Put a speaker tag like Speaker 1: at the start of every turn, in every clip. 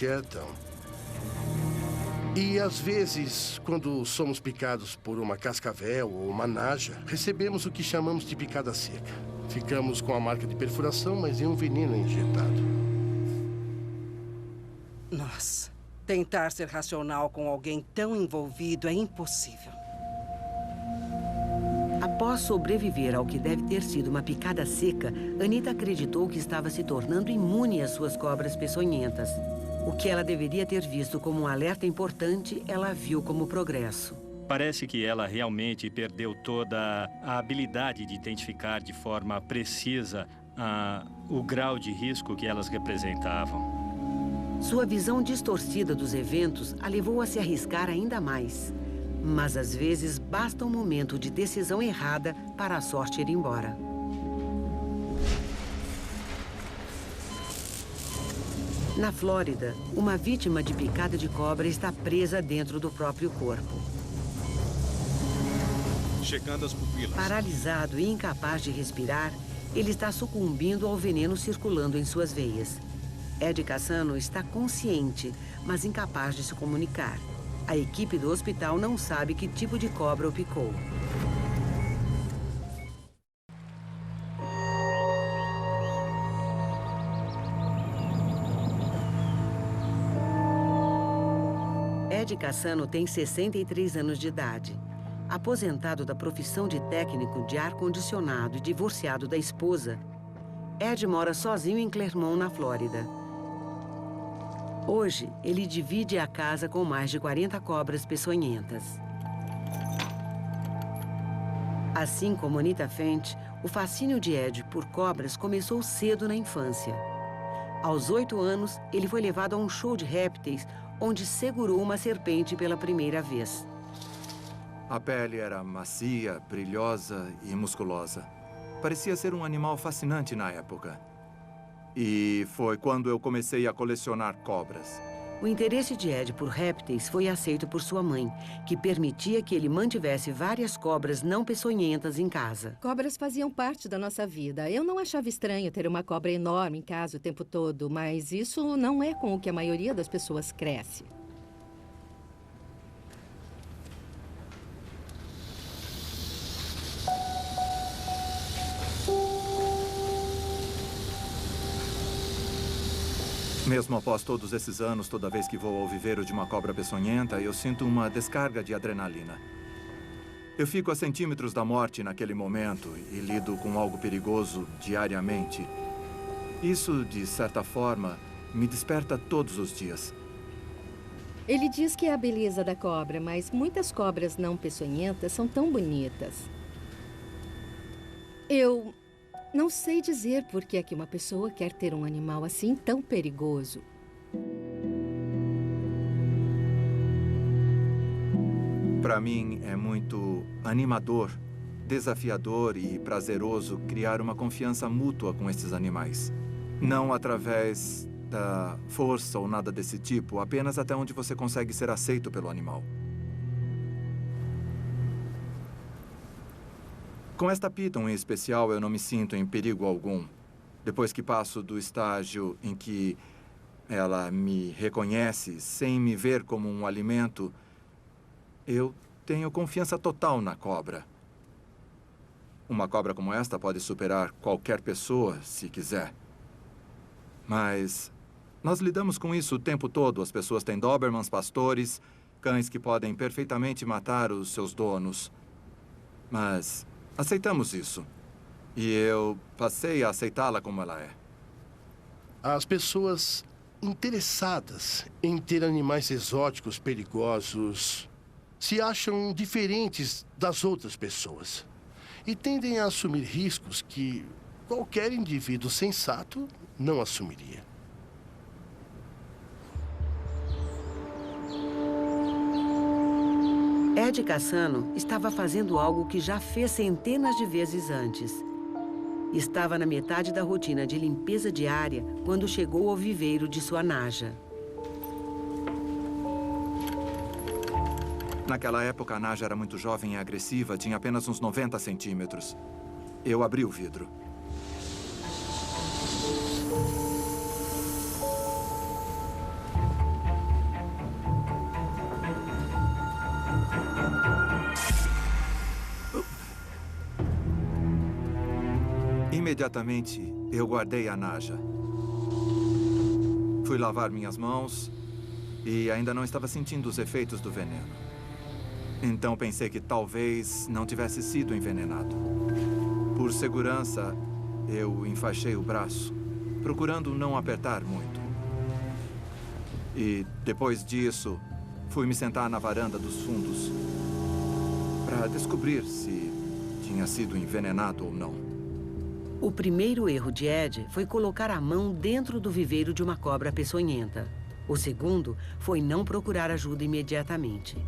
Speaker 1: inquietam. E, às vezes, quando somos picados por uma cascavel ou uma naja, recebemos o que chamamos de picada seca. Ficamos com a marca de perfuração, mas em um veneno injetado.
Speaker 2: Nossa, tentar ser racional com alguém tão envolvido é impossível.
Speaker 3: Após sobreviver ao que deve ter sido uma picada seca, Anita acreditou que estava se tornando imune às suas cobras peçonhentas. O que ela deveria ter visto como um alerta importante, ela viu como progresso.
Speaker 4: Parece que ela realmente perdeu toda a habilidade de identificar de forma precisa o grau de risco que elas representavam.
Speaker 3: Sua visão distorcida dos eventos a levou a se arriscar ainda mais. Mas às vezes basta um momento de decisão errada para a sorte ir embora. Na Flórida, uma vítima de picada de cobra está presa dentro do próprio corpo.
Speaker 5: Checando as pupilas.
Speaker 3: Paralisado e incapaz de respirar, ele está sucumbindo ao veneno circulando em suas veias. Ed Cassano está consciente, mas incapaz de se comunicar. A equipe do hospital não sabe que tipo de cobra o picou. Ed Cassano tem 63 anos de idade. Aposentado da profissão de técnico de ar-condicionado e divorciado da esposa, Ed mora sozinho em Clermont, na Flórida. Hoje, ele divide a casa com mais de 40 cobras peçonhentas. Assim como Anita Fendt, o fascínio de Ed por cobras começou cedo na infância. Aos 8 anos, ele foi levado a um show de répteis, onde segurou uma serpente pela primeira vez.
Speaker 6: A pele era macia, brilhosa e musculosa. Parecia ser um animal fascinante na época. E foi quando eu comecei a colecionar cobras.
Speaker 3: O interesse de Ed por répteis foi aceito por sua mãe, que permitia que ele mantivesse várias cobras não peçonhentas em casa.
Speaker 7: Cobras faziam parte da nossa vida. Eu não achava estranho ter uma cobra enorme em casa o tempo todo, mas isso não é com o que a maioria das pessoas cresce.
Speaker 6: Mesmo após todos esses anos, toda vez que vou ao viveiro de uma cobra peçonhenta, eu sinto uma descarga de adrenalina. Eu fico a centímetros da morte naquele momento e lido com algo perigoso diariamente. Isso, de certa forma, me desperta todos os dias.
Speaker 7: Ele diz que é a beleza da cobra, mas muitas cobras não peçonhentas são tão bonitas. Eu não sei dizer por que é que uma pessoa quer ter um animal assim tão perigoso.
Speaker 6: Para mim, é muito animador, desafiador e prazeroso criar uma confiança mútua com esses animais. Não através da força ou nada desse tipo, apenas até onde você consegue ser aceito pelo animal. Com esta Python em especial, eu não me sinto em perigo algum. Depois que passo do estágio em que ela me reconhece sem me ver como um alimento, eu tenho confiança total na cobra. Uma cobra como esta pode superar qualquer pessoa, se quiser. Mas nós lidamos com isso o tempo todo. As pessoas têm Dobermans, pastores, cães que podem perfeitamente matar os seus donos. Mas aceitamos isso. E eu passei a aceitá-la como ela é.
Speaker 1: As pessoas interessadas em ter animais exóticos perigosos se acham diferentes das outras pessoas e tendem a assumir riscos que qualquer indivíduo sensato não assumiria.
Speaker 3: Ed Cassano estava fazendo algo que já fez centenas de vezes antes. Estava na metade da rotina de limpeza diária quando chegou ao viveiro de sua naja.
Speaker 6: Naquela época, a naja era muito jovem e agressiva, tinha apenas uns 90 centímetros. Eu abri o vidro. Imediatamente, eu guardei a Naja. Fui lavar minhas mãos e ainda não estava sentindo os efeitos do veneno. Então pensei que talvez não tivesse sido envenenado. Por segurança, eu enfaixei o braço, procurando não apertar muito. E depois disso, fui me sentar na varanda dos fundos para descobrir se tinha sido envenenado ou não.
Speaker 3: O primeiro erro de Ed foi colocar a mão dentro do viveiro de uma cobra peçonhenta. O segundo foi não procurar ajuda imediatamente.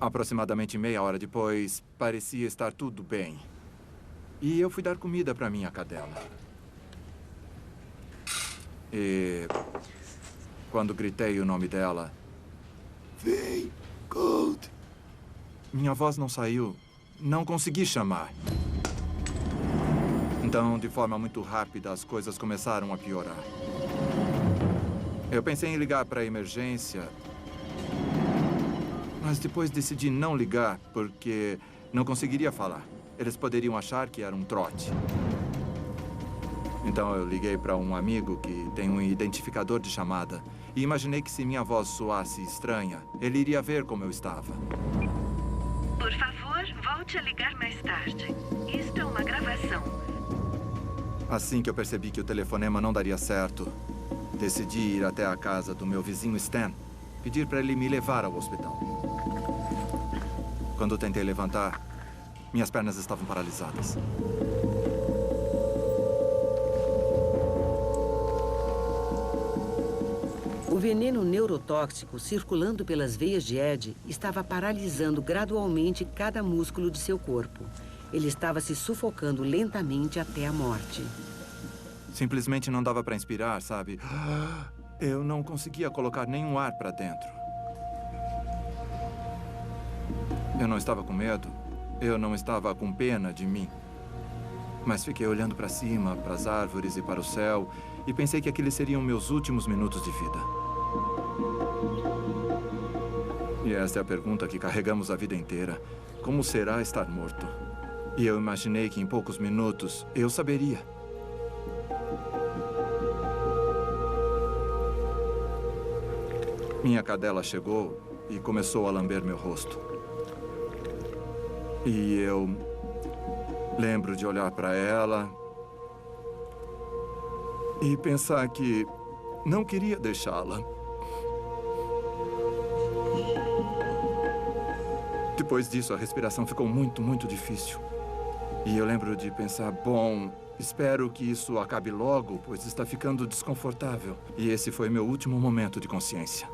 Speaker 6: Aproximadamente meia hora depois, parecia estar tudo bem. E eu fui dar comida para minha cadela. E quando gritei o nome dela, "Vem, Gold!", minha voz não saiu. Não consegui chamar. Então, de forma muito rápida, as coisas começaram a piorar. Eu pensei em ligar para a emergência, mas depois decidi não ligar porque não conseguiria falar. Eles poderiam achar que era um trote. Então, eu liguei para um amigo que tem um identificador de chamada e imaginei que se minha voz soasse estranha, ele iria ver como eu estava.
Speaker 5: Por favor, volte a ligar mais tarde. Isto é uma gravação.
Speaker 6: Assim que eu percebi que o telefonema não daria certo, decidi ir até a casa do meu vizinho Stan, pedir para ele me levar ao hospital. Quando tentei levantar, minhas pernas estavam paralisadas.
Speaker 3: O veneno neurotóxico circulando pelas veias de Ed estava paralisando gradualmente cada músculo de seu corpo. Ele estava se sufocando lentamente até a morte.
Speaker 6: Simplesmente não dava para inspirar, sabe? Eu não conseguia colocar nenhum ar para dentro. Eu não estava com medo. Eu não estava com pena de mim. Mas fiquei olhando para cima, para as árvores e para o céu, e pensei que aqueles seriam meus últimos minutos de vida. E essa é a pergunta que carregamos a vida inteira. Como será estar morto? E eu imaginei que em poucos minutos eu saberia. Minha cadela chegou e começou a lamber meu rosto. E eu lembro de olhar para ela e pensar que não queria deixá-la. Depois disso, a respiração ficou muito, muito difícil. E eu lembro de pensar, bom, espero que isso acabe logo, pois está ficando desconfortável. E esse foi meu último momento de consciência.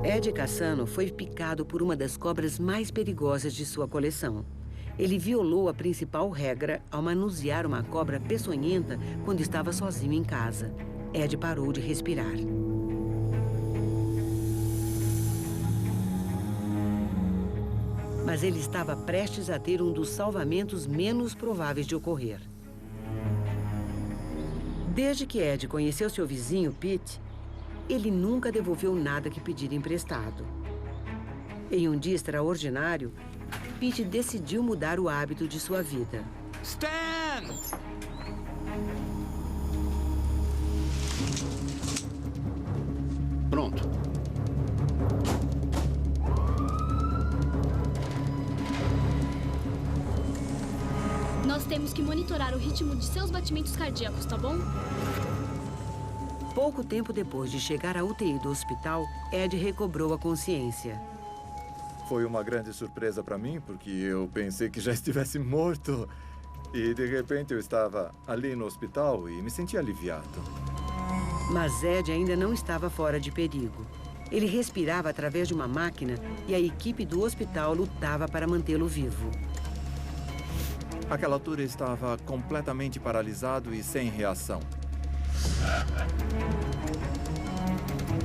Speaker 3: Ed Cassano foi picado por uma das cobras mais perigosas de sua coleção. Ele violou a principal regra ao manusear uma cobra peçonhenta quando estava sozinho em casa. Ed parou de respirar. Mas ele estava prestes a ter um dos salvamentos menos prováveis de ocorrer. Desde que Ed conheceu seu vizinho, Pete, ele nunca devolveu nada que pedira emprestado. Em um dia extraordinário, Pete decidiu mudar o hábito de sua vida.
Speaker 8: Stan!
Speaker 1: Pronto.
Speaker 9: Nós temos que monitorar o ritmo de seus batimentos cardíacos, tá bom?
Speaker 3: Pouco tempo depois de chegar à UTI do hospital, Ed recobrou a consciência.
Speaker 6: Foi uma grande surpresa para mim, porque eu pensei que já estivesse morto. E, de repente, eu estava ali no hospital e me senti aliviado.
Speaker 3: Mas Ed ainda não estava fora de perigo. Ele respirava através de uma máquina e a equipe do hospital lutava para mantê-lo vivo.
Speaker 6: Àquela altura, estava completamente paralisado e sem reação.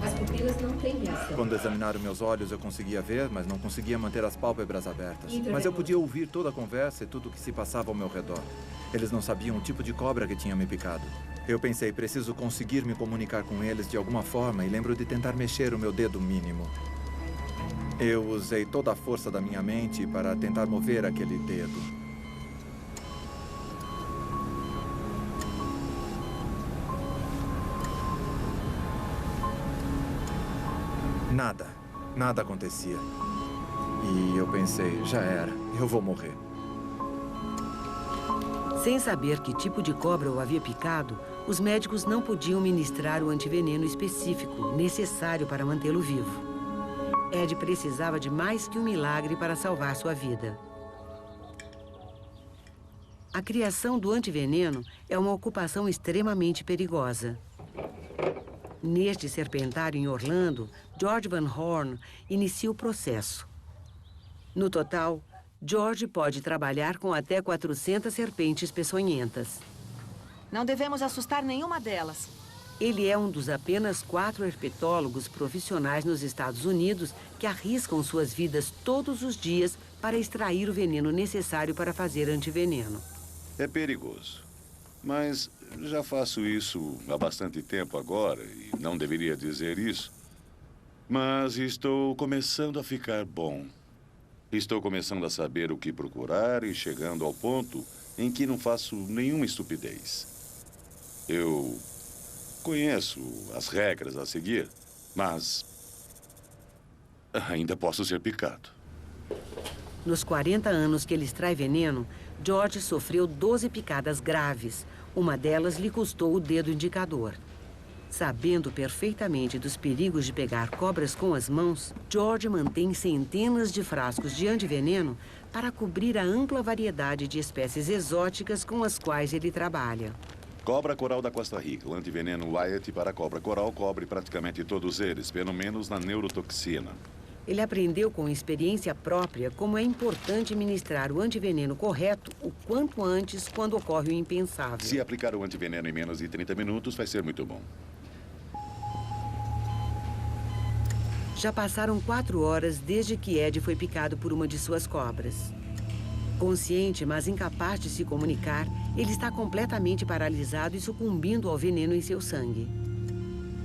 Speaker 7: As pupilas não tem reação.
Speaker 6: Quando examinaram meus olhos, eu conseguia ver, mas não conseguia manter as pálpebras abertas. Mas eu podia ouvir toda a conversa e tudo o que se passava ao meu redor. Eles não sabiam o tipo de cobra que tinha me picado. Eu pensei, preciso conseguir me comunicar com eles de alguma forma e lembro de tentar mexer o meu dedo mínimo. Eu usei toda a força da minha mente para tentar mover aquele dedo. Nada acontecia. E eu pensei, já era, eu vou morrer.
Speaker 3: Sem saber que tipo de cobra o havia picado, os médicos não podiam ministrar o antiveneno específico necessário para mantê-lo vivo. Ed precisava de mais que um milagre para salvar sua vida. A criação do antiveneno é uma ocupação extremamente perigosa. Neste serpentário em Orlando, George Van Horn inicia o processo. No total, George pode trabalhar com até 400 serpentes peçonhentas.
Speaker 8: Não devemos assustar nenhuma delas.
Speaker 3: Ele é um dos apenas 4 herpetólogos profissionais nos Estados Unidos que arriscam suas vidas todos os dias para extrair o veneno necessário para fazer antiveneno.
Speaker 10: É perigoso, mas já faço isso há bastante tempo agora e não deveria dizer isso. Mas estou começando a ficar bom. Estou começando a saber o que procurar e chegando ao ponto em que não faço nenhuma estupidez. Eu conheço as regras a seguir, mas ainda posso ser picado.
Speaker 3: Nos 40 anos que ele extrai veneno, George sofreu 12 picadas graves. Uma delas lhe custou o dedo indicador. Sabendo perfeitamente dos perigos de pegar cobras com as mãos, George mantém centenas de frascos de antiveneno para cobrir a ampla variedade de espécies exóticas com as quais ele trabalha.
Speaker 10: Cobra coral da Costa Rica. O antiveneno Wyatt para a cobra coral cobre praticamente todos eles, pelo menos na neurotoxina.
Speaker 3: Ele aprendeu com experiência própria como é importante ministrar o antiveneno correto o quanto antes quando ocorre o impensável.
Speaker 10: Se aplicar o antiveneno em menos de 30 minutos, vai ser muito bom.
Speaker 3: Já passaram 4 horas desde que Ed foi picado por uma de suas cobras. Consciente, mas incapaz de se comunicar, ele está completamente paralisado e sucumbindo ao veneno em seu sangue.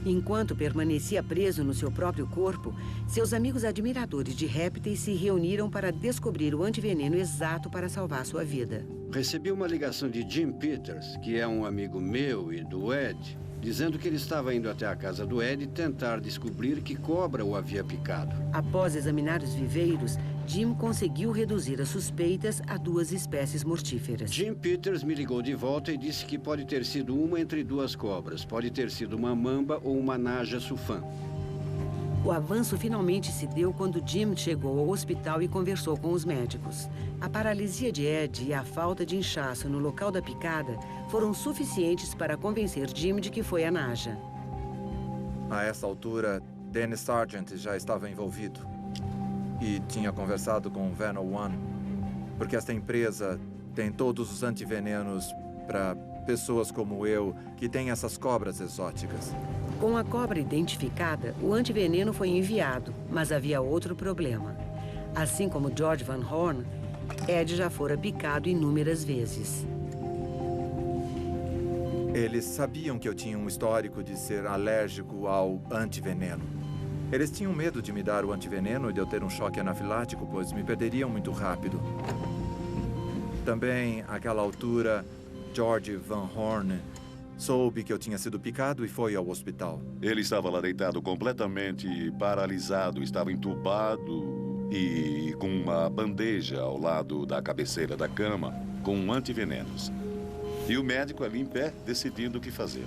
Speaker 3: Enquanto permanecia preso no seu próprio corpo, seus amigos admiradores de répteis se reuniram para descobrir o antiveneno exato para salvar sua vida.
Speaker 11: Recebi uma ligação de Jim Peters, que é um amigo meu e do Ed, dizendo que ele estava indo até a casa do Ed tentar descobrir que cobra o havia picado.
Speaker 3: Após examinar os viveiros, Jim conseguiu reduzir as suspeitas a 2 espécies mortíferas.
Speaker 11: Jim Peters me ligou de volta e disse que pode ter sido uma entre 2 cobras. Pode ter sido uma mamba ou uma naja sufã.
Speaker 3: O avanço finalmente se deu quando Jim chegou ao hospital e conversou com os médicos. A paralisia de Ed e a falta de inchaço no local da picada foram suficientes para convencer Jim de que foi a naja.
Speaker 6: A essa altura, Dennis Sargent já estava envolvido. E tinha conversado com o Venom One, porque esta empresa tem todos os antivenenos para pessoas como eu, que têm essas cobras exóticas.
Speaker 3: Com a cobra identificada, o antiveneno foi enviado, mas havia outro problema. Assim como George Van Horn, Ed já fora picado inúmeras vezes.
Speaker 6: Eles sabiam que eu tinha um histórico de ser alérgico ao antiveneno. Eles tinham medo de me dar o antiveneno e de eu ter um choque anafilático, pois me perderiam muito rápido. Também, àquela altura, George Van Horn soube que eu tinha sido picado e foi ao hospital.
Speaker 10: Ele estava lá deitado completamente paralisado, estava entubado e com uma bandeja ao lado da cabeceira da cama com antivenenos. E o médico ali em pé decidindo o que fazer.